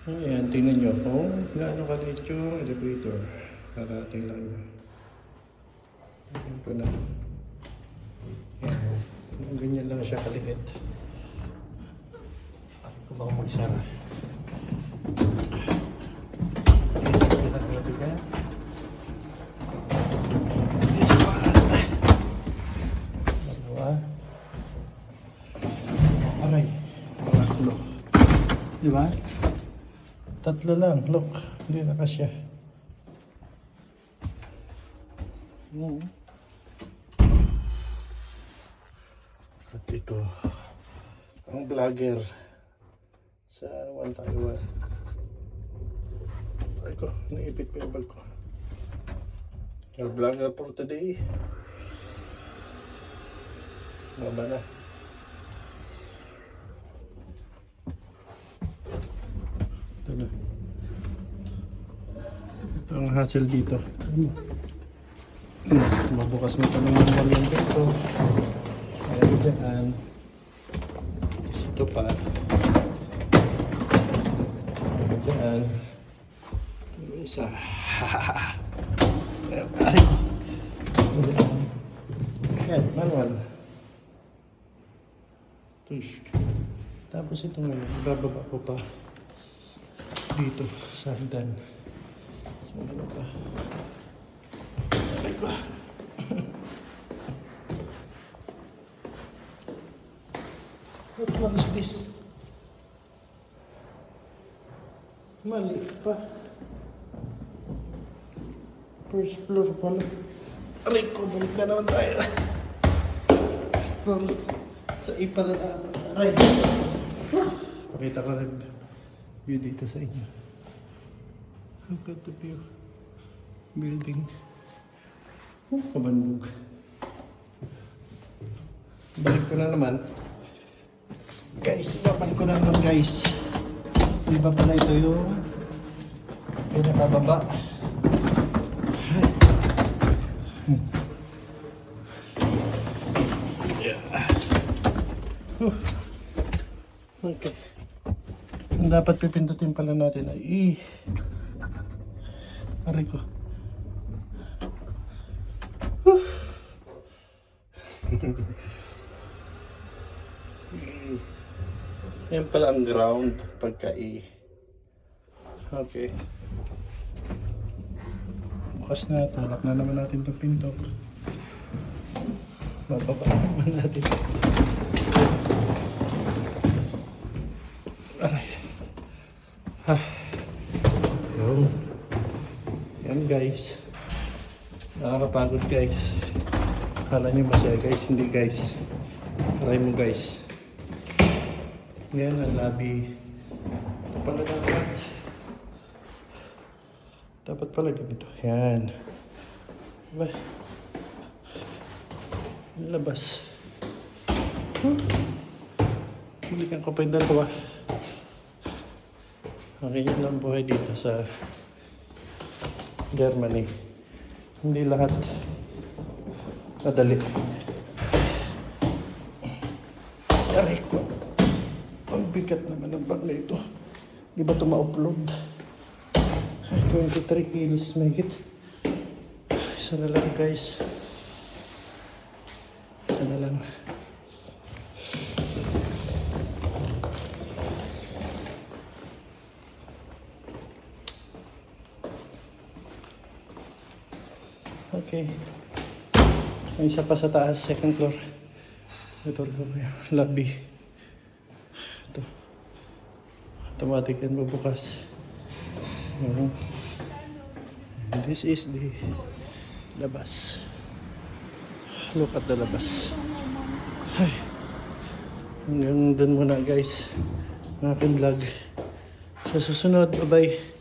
Ayan, tingnan nyo kung gaano kaliit yung elevator. Parating lang yun. Ayan ko na. Ayan. Ganyan lang siya kaliit. At ko baka magsara. Aray, tatlo. Di ba? Tatlo lang, look. Hindi na kasya. At ito, ang vlogger sa One Taiwan. Ay ko, naipit pa yung bag ko. Your vlogger for today. Mama na. Ito na. Ito ang hassle dito. Mabukas mo ito ng normal yung dito. Ayan dyan. Ito pa. Ayan dyan. Isa. Aray ko. Ayan, manual. Tush. Tapos itong bababa ko pa dito sa hagdan. So, ano pa? Aray ko. What is this? Mali pa. First floor pala. Aray ko, balik na naman tayo. Floor. Sa ipala na. Aray. Pakita ko rin view dito sa inyo. Look at the view. Building. Kabandog. Balik ko na naman. Guys, babalik ko na naman guys. Di ba pala ito yung pinakababa? Yeah. Okay. Ang dapat pipindutin pala natin ay aray ko. Yan pala ang ground pagka okay. Bukas na, tulak na naman natin itong pinto. Bababa naman natin. Aray. Yun. Yan guys. Nakakapagod guys. Akala nyo masaya guys, hindi guys. Try mo guys. Yan ang lobby. Ito pala dapat pala ganito. Yan. Diba? Labas. Balikan ko pa yung dalawa. Okay, yan lang buhay dito sa Germany. Hindi lahat madali. Aray ko. Ang bigat naman ng bag na ito. Di ba ito ma-upload? 23 kilos mahigit. Isa na lang guys. Isa na lang. Okay. May isa pa sa taas, second floor. Ito kayo. Lobby. Ito. Automatic yan mabukas. This is the labas. Look at the labas. Ay. Hanggang dun muna guys. Ang aking vlog. Sa susunod, bye bye.